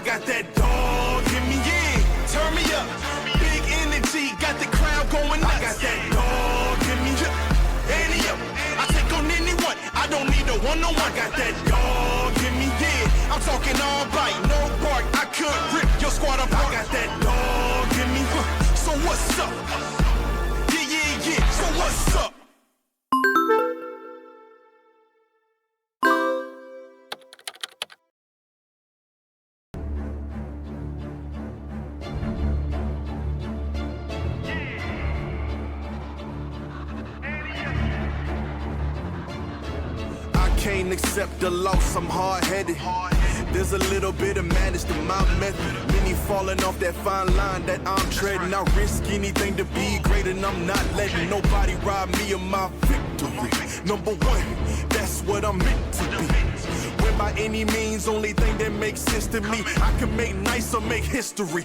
I got that dog in me, yeah. Turn me up. Big energy, got the crowd going nuts. I got that dog in me, yeah. Any up. I take on anyone. I don't need a one-on-one. I got that dog in me, yeah. I'm talking all bite, no bark. I could rip your squad apart. I got that dog in me. So what's up? Yeah. So what's up? Can't accept the loss, I'm hard-headed. There's a little bit of madness to my method. Many falling off that fine line that I'm treading. I risk anything to be great, and I'm not letting nobody rob me of my victory. Number one, that's what I'm meant to be. When by any means, only thing that makes sense to me, I can make nice or make history.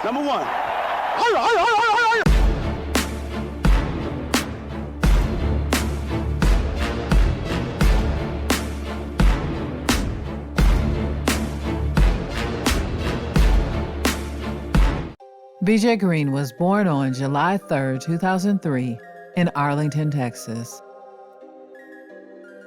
Number one. BJ Green was born on July 3, 2003, in Arlington, Texas.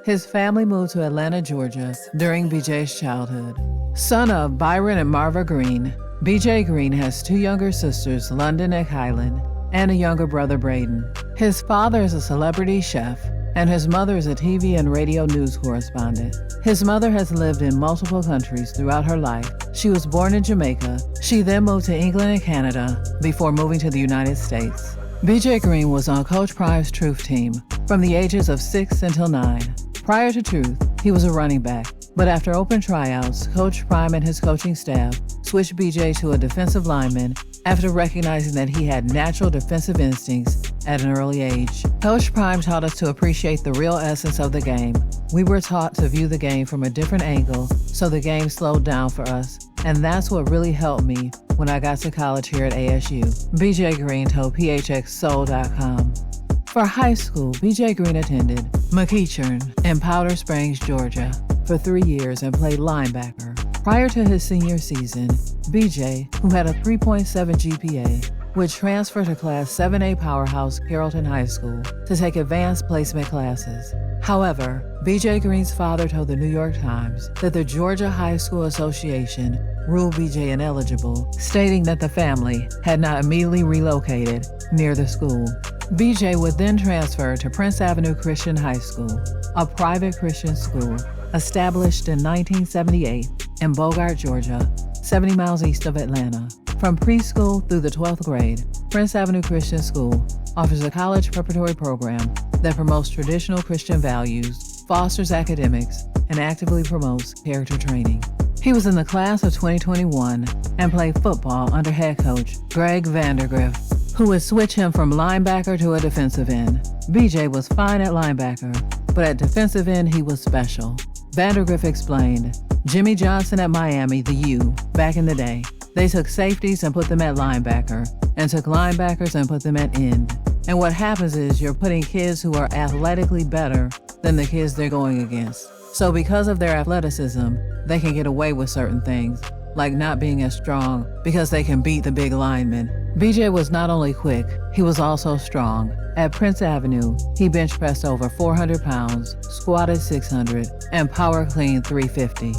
His family moved to Atlanta, Georgia during BJ's childhood. Son of Byron and Marva Green, BJ Green has two younger sisters, London and Kylan, and a younger brother, Braden. His father is a celebrity chef, and his mother is a TV and radio news correspondent. His mother has lived in multiple countries throughout her life. She was born in Jamaica. She then moved to England and Canada before moving to the United States. BJ Green was on Coach Prime's Truth team from the ages of 6 until 9. Prior to Truth, he was a running back, but after open tryouts, Coach Prime and his coaching staff switched BJ to a defensive lineman after recognizing that he had natural defensive instincts at an early age. Coach Prime taught us to appreciate the real essence of the game. We were taught to view the game from a different angle, so the game slowed down for us, and that's what really helped me when I got to college here at ASU, BJ Green told PHXSoul.com. For high school, BJ Green attended McEachern in Powder Springs, Georgia, for 3 years and played linebacker. Prior to his senior season, BJ, who had a 3.7 GPA, would transfer to Class 7A powerhouse Carrollton High School to take advanced placement classes. However, BJ Green's father told the New York Times that the Georgia High School Association ruled BJ ineligible, stating that the family had not immediately relocated near the school. BJ would then transfer to Prince Avenue Christian High School, a private Christian school established in 1978 in Bogart, Georgia, 70 miles east of Atlanta. From preschool through the 12th grade, Prince Avenue Christian School offers a college preparatory program that promotes traditional Christian values, fosters academics, and actively promotes character training. He was in the class of 2021 and played football under head coach Greg Vandergriff, who would switch him from linebacker to a defensive end. BJ was fine at linebacker, but at defensive end he was special. Vandergriff explained, Jimmy Johnson at Miami, the U, back in the day, they took safeties and put them at linebacker, and took linebackers and put them at end. And what happens is you're putting kids who are athletically better than the kids they're going against. So because of their athleticism, they can get away with certain things, like not being as strong because they can beat the big linemen. BJ was not only quick, he was also strong. At Prince Avenue, he bench pressed over 400 pounds, squatted 600, and power cleaned 350.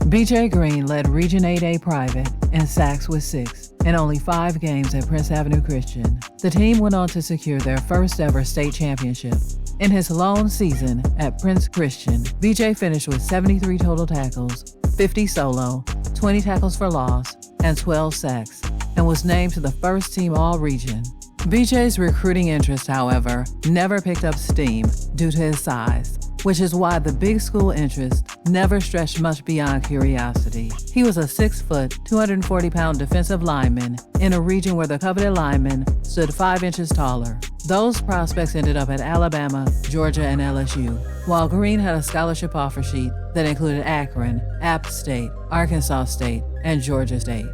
BJ Green led Region 8A Private in sacks with 6 in only 5 games at Prince Avenue Christian. The team went on to secure their first ever state championship. In his lone season at Prince Christian, BJ finished with 73 total tackles, 50 solo, 20 tackles for loss, and 12 sacks, and was named to the first team All-Region. BJ's recruiting interest, however, never picked up steam due to his size, which is why the big school interest never stretched much beyond curiosity. He was a 6-foot, 240-pound defensive lineman in a region where the coveted lineman stood 5 inches taller. Those prospects ended up at Alabama, Georgia, and LSU, while Green had a scholarship offer sheet that included Akron, App State, Arkansas State, and Georgia State.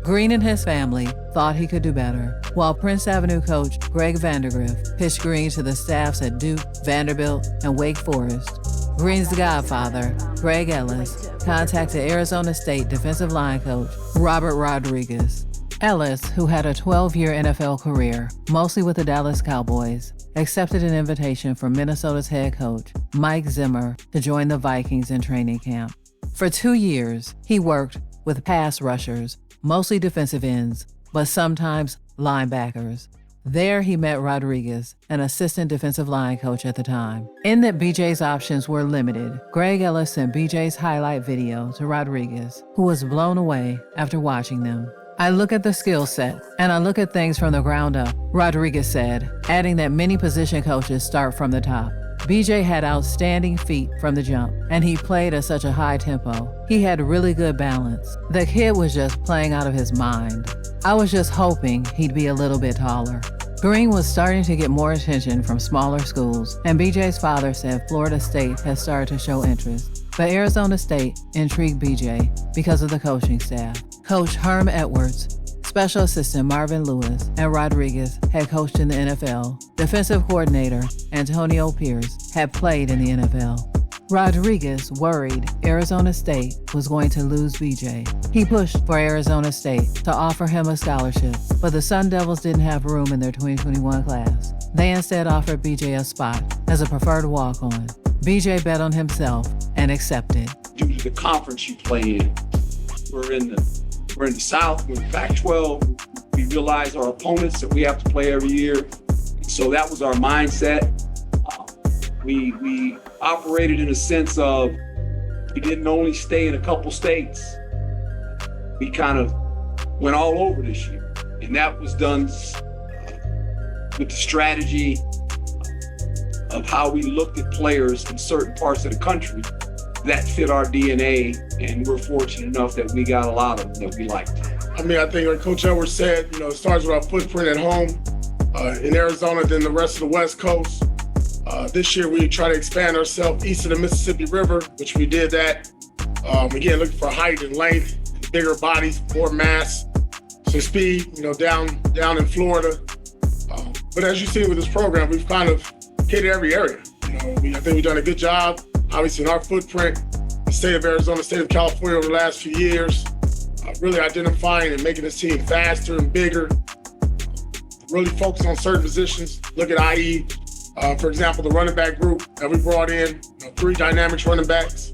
Green and his family thought he could do better, while Prince Avenue coach Greg Vandergriff pitched Green to the staffs at Duke, Vanderbilt, and Wake Forest. Green's godfather, Greg Ellis, contacted Arizona State defensive line coach Robert Rodriguez. Ellis, who had a 12-year NFL career, mostly with the Dallas Cowboys, accepted an invitation from Minnesota's head coach, Mike Zimmer, to join the Vikings in training camp. For 2 years, he worked with pass rushers, mostly defensive ends, but sometimes linebackers. There he met Rodriguez, an assistant defensive line coach at the time. In that BJ's options were limited, Greg Ellis sent BJ's highlight video to Rodriguez, who was blown away after watching them. "I look at the skill set, and I look at things from the ground up," Rodriguez said, adding that many position coaches start from the top. BJ had outstanding feet from the jump, and he played at such a high tempo. He had really good balance. The kid was just playing out of his mind. I was just hoping he'd be a little bit taller. Green was starting to get more attention from smaller schools, and BJ's father said Florida State had started to show interest. But Arizona State intrigued BJ because of the coaching staff. Coach Herm Edwards, Special Assistant Marvin Lewis, and Rodriguez had coached in the NFL. Defensive coordinator Antonio Pierce had played in the NFL. Rodriguez worried Arizona State was going to lose BJ. He pushed for Arizona State to offer him a scholarship, but the Sun Devils didn't have room in their 2021 class. They instead offered BJ a spot as a preferred walk-on. BJ bet on himself and accepted. Due to the conference you play in, we're in the South, we're in Pac-12. We realize our opponents that we have to play every year. So that was our mindset. We operated in a sense of we didn't only stay in a couple states. We kind of went all over this year. And that was done with the strategy of how we looked at players in certain parts of the country that fit our DNA. And we're fortunate enough that we got a lot of them that we liked. I think like Coach Edwards said, it starts with our footprint at home in Arizona, then the rest of the West Coast. This year we try to expand ourselves east of the Mississippi River, which we did that. Again, looking for height and length, bigger bodies, more mass, some speed, down in Florida. But as you see with this program, we've kind of hit every area. I think we've done a good job, obviously in our footprint, the state of Arizona, state of California over the last few years, really identifying and making this team faster and bigger, really focus on certain positions. Look at IE. For example, the running back group that we brought in, 3 dynamic running backs.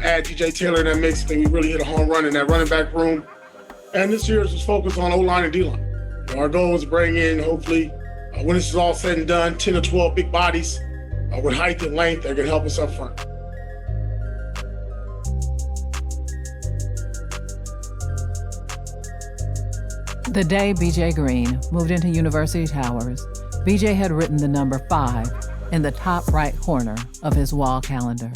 Add DJ Taylor in that mix, I think we really hit a home run in that running back room. And this year is just focused on O-line and D-line. Our goal is to bring in, hopefully, when this is all said and done, 10 or 12 big bodies with height and length that can help us up front. The day BJ Green moved into University Towers, BJ had written the number 5 in the top right corner of his wall calendar.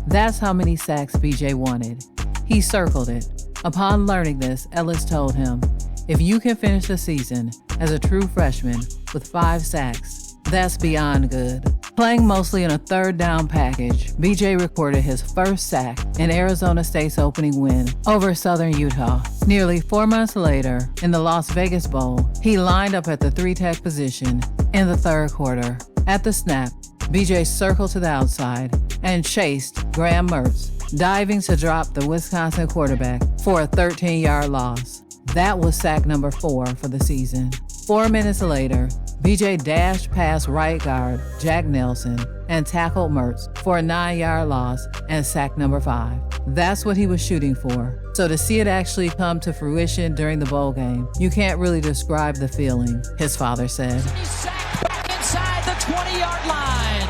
That's how many sacks BJ wanted. He circled it. Upon learning this, Ellis told him, "If you can finish the season as a true freshman with 5 sacks, that's beyond good." Playing mostly in a third down package, BJ recorded his first sack in Arizona State's opening win over Southern Utah. Nearly 4 months later, in the Las Vegas Bowl, he lined up at the 3-tech position in the third quarter. At the snap, BJ circled to the outside and chased Graham Mertz, diving to drop the Wisconsin quarterback for a 13-yard loss. That was sack number 4 for the season. 4 minutes later, BJ dashed past right guard Jack Nelson and tackled Mertz for a 9-yard loss and sack number 5. That's what he was shooting for. So to see it actually come to fruition during the bowl game, you can't really describe the feeling, his father said. He's sacked back inside the 20-yard line.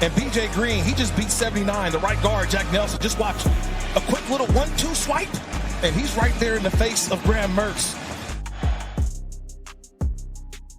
And BJ Green, he just beat 79, the right guard, Jack Nelson. Just watch a quick little 1-2 swipe, and he's right there in the face of Graham Mertz.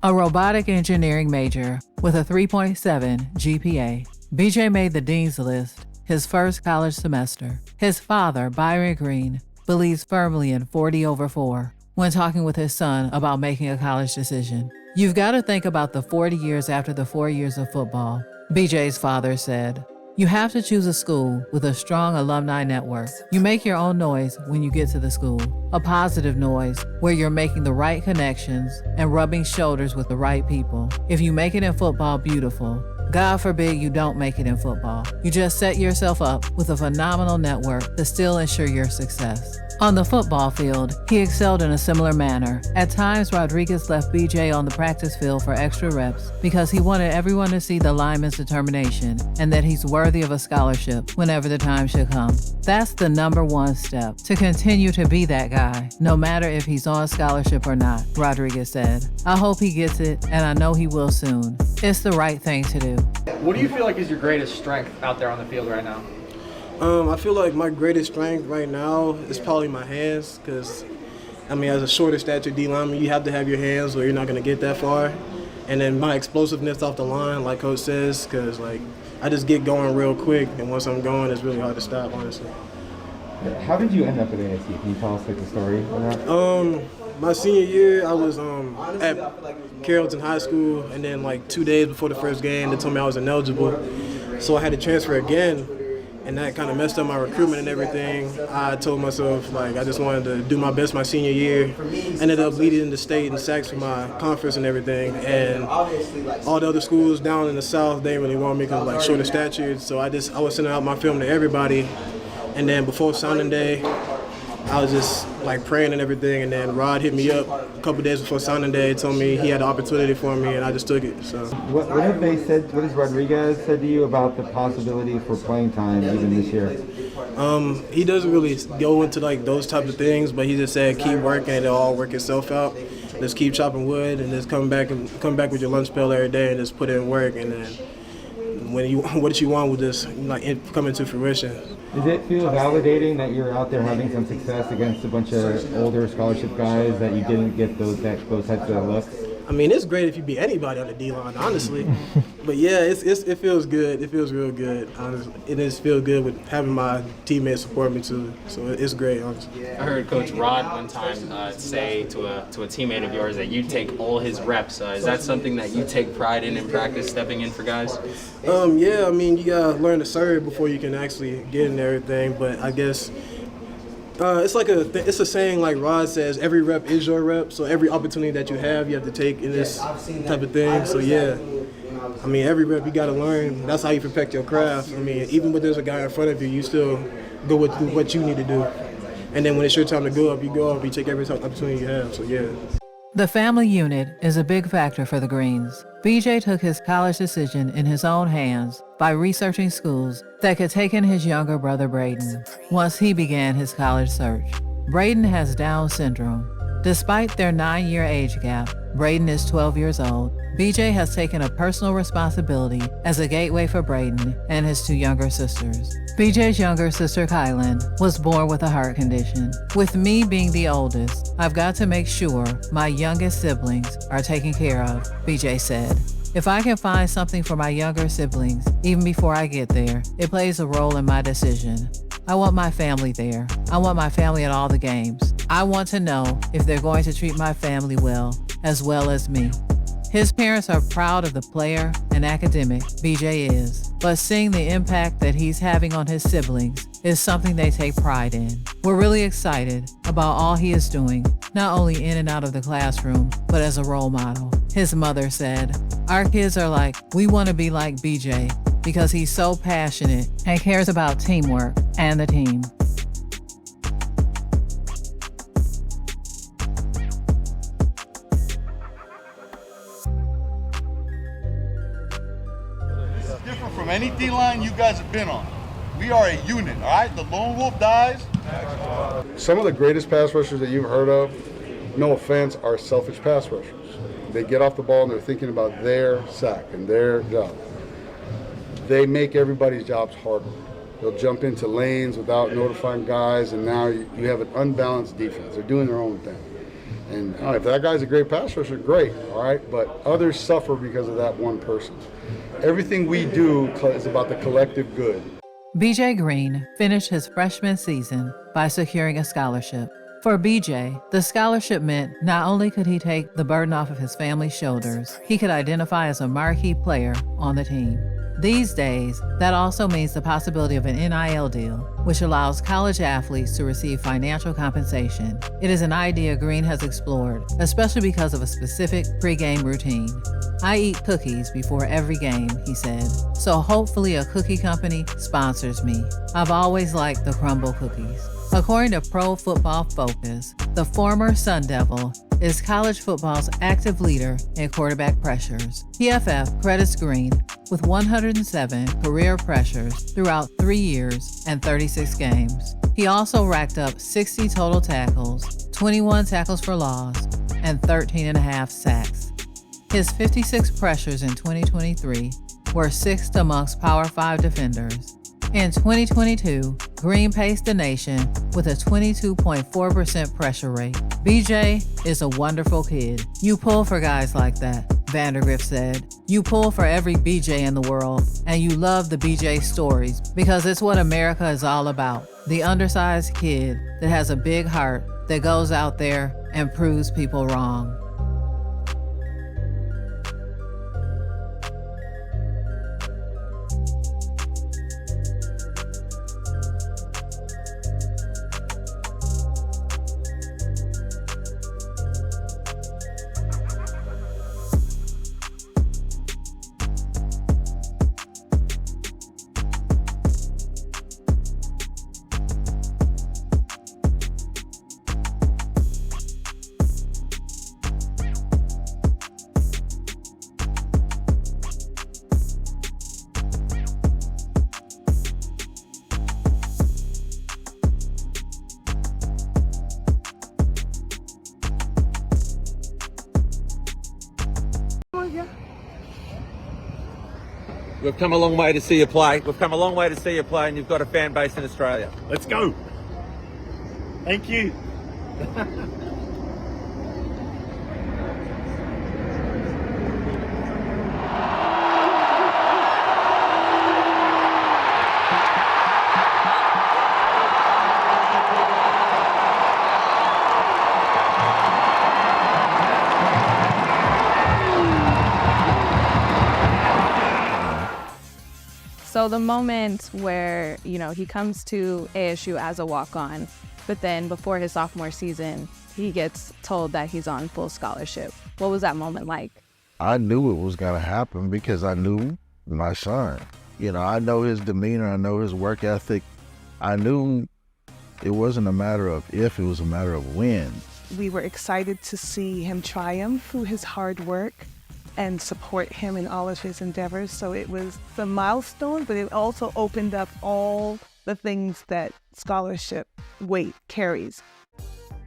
A robotic engineering major with a 3.7 GPA, BJ made the dean's list his first college semester. His father, Byron Green, believes firmly in 40/4 when talking with his son about making a college decision. "You've got to think about the 40 years after the 4 years of football," BJ's father said. You have to choose a school with a strong alumni network. You make your own noise when you get to the school, a positive noise where you're making the right connections and rubbing shoulders with the right people. If you make it in football, beautiful. God forbid you don't make it in football. You just set yourself up with a phenomenal network to still ensure your success. On the football field, he excelled in a similar manner. At times, Rodriguez left BJ on the practice field for extra reps because he wanted everyone to see the lineman's determination and that he's worthy of a scholarship whenever the time should come. That's the number one step, to continue to be that guy, no matter if he's on scholarship or not, Rodriguez said. I hope he gets it, and I know he will soon. It's the right thing to do. What do you feel like is your greatest strength out there on the field right now? I feel like my greatest strength right now is probably my hands, because, as a shorter stature D lineman, you have to have your hands or you're not going to get that far. And then my explosiveness off the line, like Coach says, because, I just get going real quick, and once I'm going, it's really hard to stop, honestly. How did you end up at ASU? Can you tell us the story of that? My senior year, I was at Carrollton High School, and then 2 days before the first game, they told me I was ineligible. So I had to transfer again. And that kind of messed up my recruitment and everything. I told myself, I just wanted to do my best my senior year. Ended up leading the state in sacks for my conference and everything. And all the other schools down in the South, they didn't really want me because of shorter stature. So I was sending out my film to everybody. And then before signing day, I was just praying and everything, and then Rod hit me up a couple days before signing day, told me he had the opportunity for me, and I just took it. So what have they said? What has Rodriguez said to you about the possibility for playing time even this year? He doesn't really go into those types of things, but he just said keep working and it'll all work itself out. Just keep chopping wood and just come back with your lunch pail every day and just put in work, and then what you want will just come into fruition. Does it feel validating that you're out there having some success against a bunch of older scholarship guys that you didn't get those types of looks? It's great if you beat anybody on the D-line, honestly. But yeah, it feels good. It feels real good, honestly. It just feels good with having my teammates support me too. So it's great, honestly. I heard Coach Rod one time say to a teammate of yours that you take all his reps. Is that something that you take pride in practice, stepping in for guys? Yeah, you gotta learn to serve before you can actually get in everything. But I guess it's a saying like Rod says, every rep is your rep. So every opportunity that you have to take in this type of thing. So yeah, every rep you gotta learn. That's how you perfect your craft. Even when there's a guy in front of you, you still go with what you need to do. And then when it's your time to go up, you take every opportunity you have. So yeah. The family unit is a big factor for the Greens. BJ took his college decision in his own hands by researching schools that could take in his younger brother Braden once he began his college search. Braden has Down syndrome. Despite their 9-year age gap, Braden is 12 years old. BJ has taken a personal responsibility as a gateway for Braden and his 2 younger sisters. BJ's younger sister, Kylan, was born with a heart condition. With me being the oldest, I've got to make sure my youngest siblings are taken care of, BJ said. If I can find something for my younger siblings, even before I get there, it plays a role in my decision. I want my family there. I want my family at all the games. I want to know if they're going to treat my family well as me. His parents are proud of the player and academic BJ is, but seeing the impact that he's having on his siblings is something they take pride in. We're really excited about all he is doing, not only in and out of the classroom, but as a role model. His mother said, "Our kids are we want to be like BJ because he's so passionate and cares about teamwork and the team." Different from any D-line you guys have been on. We are a unit, all right? The lone wolf dies. Some of the greatest pass rushers that you've heard of, no offense, are selfish pass rushers. They get off the ball and they're thinking about their sack and their job. They make everybody's jobs harder. They'll jump into lanes without notifying guys, and now you have an unbalanced defense. They're doing their own thing. And if that guy's a great pass rusher, great, all right? But others suffer because of that one person. Everything we do is about the collective good. BJ Green finished his freshman season by securing a scholarship. For BJ, the scholarship meant not only could he take the burden off of his family's shoulders, he could identify as a marquee player on the team. These days, that also means the possibility of an NIL deal, which allows college athletes to receive financial compensation. It is an idea Green has explored, especially because of a specific pregame routine. I eat cookies before every game, he said, so hopefully a cookie company sponsors me. I've always liked the crumble cookies. According to Pro Football Focus, the former Sun Devil is college football's active leader in quarterback pressures. PFF credits Green with 107 career pressures throughout 3 years and 36 games. He also racked up 60 total tackles, 21 tackles for loss, and 13.5 sacks. His 56 pressures in 2023 were 6th amongst Power 5 defenders. In 2022, Green paced the nation with a 22.4% pressure rate. BJ is a wonderful kid. You pull for guys like that, Vandergrift said. You pull for every BJ in the world, and you love the BJ stories because it's what America is all about. The undersized kid that has a big heart that goes out there and proves people wrong. We've come a long way to see you play. We've come a long way to see you play, and you've got a fan base in Australia. Let's go. Thank you. So the moment where, he comes to ASU as a walk-on, but then before his sophomore season, he gets told that he's on full scholarship. What was that moment like? I knew it was going to happen because I knew my son. I know his demeanor, I know his work ethic. I knew it wasn't a matter of if, it was a matter of when. We were excited to see him triumph through his hard work and support him in all of his endeavors. So it was a milestone, but it also opened up all the things that scholarship weight carries.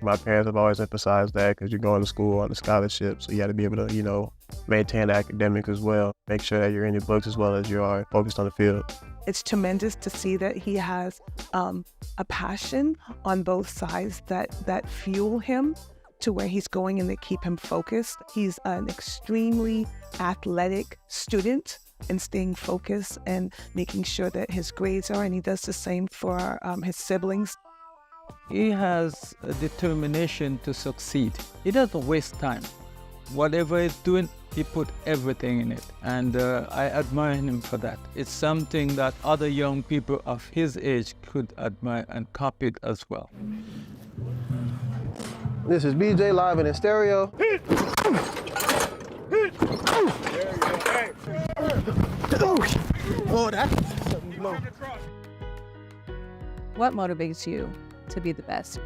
My parents have always emphasized that because you're going to school on a scholarship, so you got to be able to, maintain the academics as well. Make sure that you're in your books as well as you are focused on the field. It's tremendous to see that he has a passion on both sides that fuel him to where he's going and that keep him focused. He's an extremely athletic student and staying focused and making sure that his grades are, and he does the same for his siblings. He has a determination to succeed. He doesn't waste time. Whatever he's doing, he put everything in it. And I admire him for that. It's something that other young people of his age could admire and copy it as well. This is BJ live and in stereo. Oh, that's something low. What motivates you to be the best?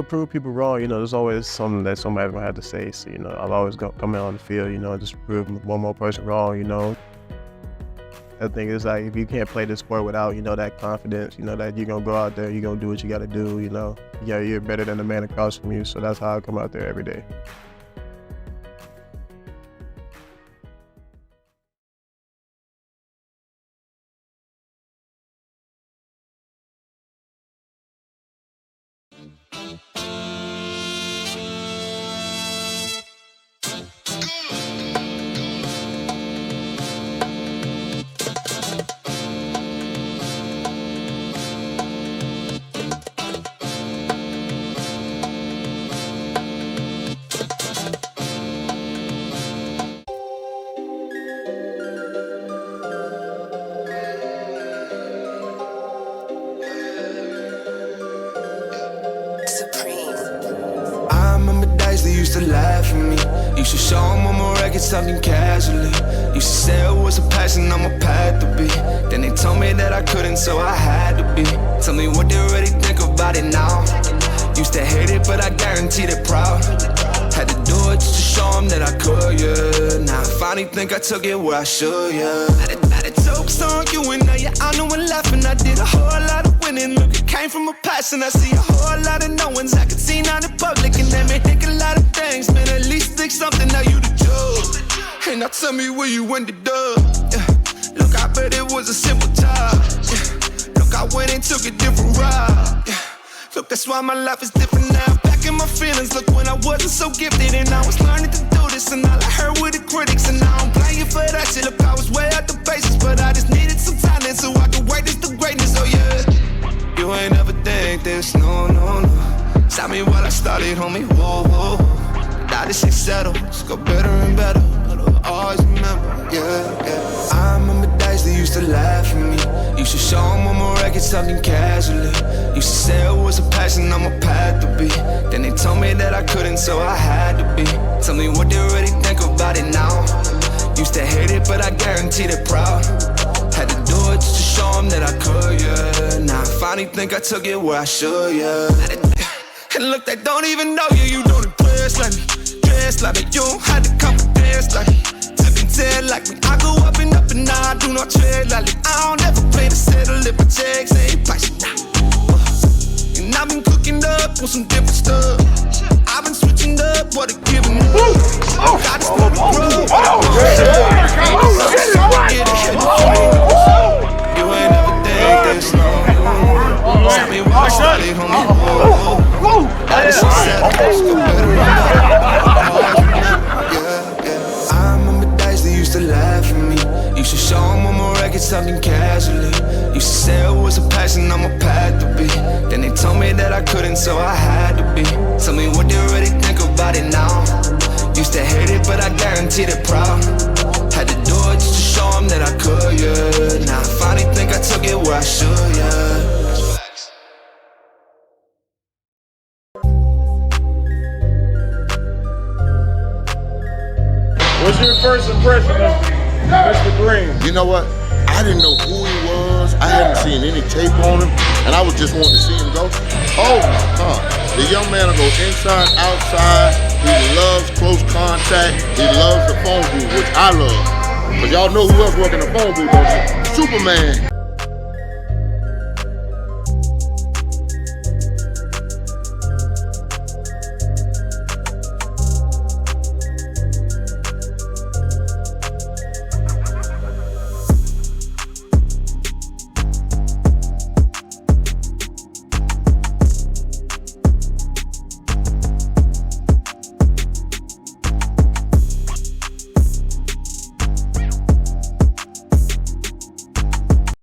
Prove people wrong. There's always something that somebody's gonna have to say. So, I've always come out on the field, just prove one more person wrong, I think it's like, if you can't play this sport without, that confidence, that you're gonna go out there, you're gonna do what you gotta do, you're better than the man across from you. So that's how I come out there every day. days they used to laugh at me. Used to show them on my records talking casually. Used to say it was a passion on my path to be. Then they told me that I couldn't, so I had to be. Tell me what they really think about it now. Used to hate it, but I guarantee they're proud. Had to do it just to show them that I could, yeah. Now I finally think I took it where I should, yeah. Now the joke's on you and now you're on and laughing. I did a whole lot of winning. Look, it came from a passion. I see a whole lot of no ones I could see now in public. And that may think a lot of things, man. At least think something, now you the judge. And now tell me where you ended up, yeah. Look, I bet it was a simple job, yeah. Look, I went and took a different route, yeah. Look, that's why my life is different now. Back in my feelings, look, when I wasn't so gifted and I was learning to do this, and all I heard were the critics, and now I'm playing for that shit. Look, I was way out the basis, but I just needed some talent so I could witness the greatness. Oh yeah, you ain't ever think this, no, no, no. Stop me while I started, homie, whoa, whoa. Now this shit settled, it's go better and better. Always remember, yeah, yeah. I remember days they used to laugh at me. Used to show them on my records talking casually. Used to say it was a passion on my path to be. Then they told me that I couldn't, so I had to be. Tell me what they really think about it now. Used to hate it, but I guarantee they're proud. Had to do it just to show them that I could, yeah. Now I finally think I took it where I should, yeah. And look, they don't even know you, you don't impress like me. Dress like me, you don't have the confidence like me. Tell like me, I go up and now I do not tread lightly. I don't ever play to settle if my checks ain't pricey now. And I've been cooking up on some different stuff. I've been switching up, what it giving up. I just want to rub. You ain't never think this long. Tell me why I started, homie. I just said let's go better. To laugh at me. Used to show them on my records talking casually. Used to say it was a passion on my path to be. Then they told me that I couldn't, so I had to be. Tell me what they really think about it now. Used to hate it, but I guarantee they're proud. Had to do it just to show them that I could, yeah. Now I finally think I took it where I should, yeah. What's your first impression of Mr. Green? You know what? I didn't know who he was. I hadn't seen any tape on him, and I was just wanting to see him go. Oh my God. The young man will go inside, outside. He loves close contact. He loves the phone booth, which I love. But y'all know who else working the phone booth, don't you? Superman.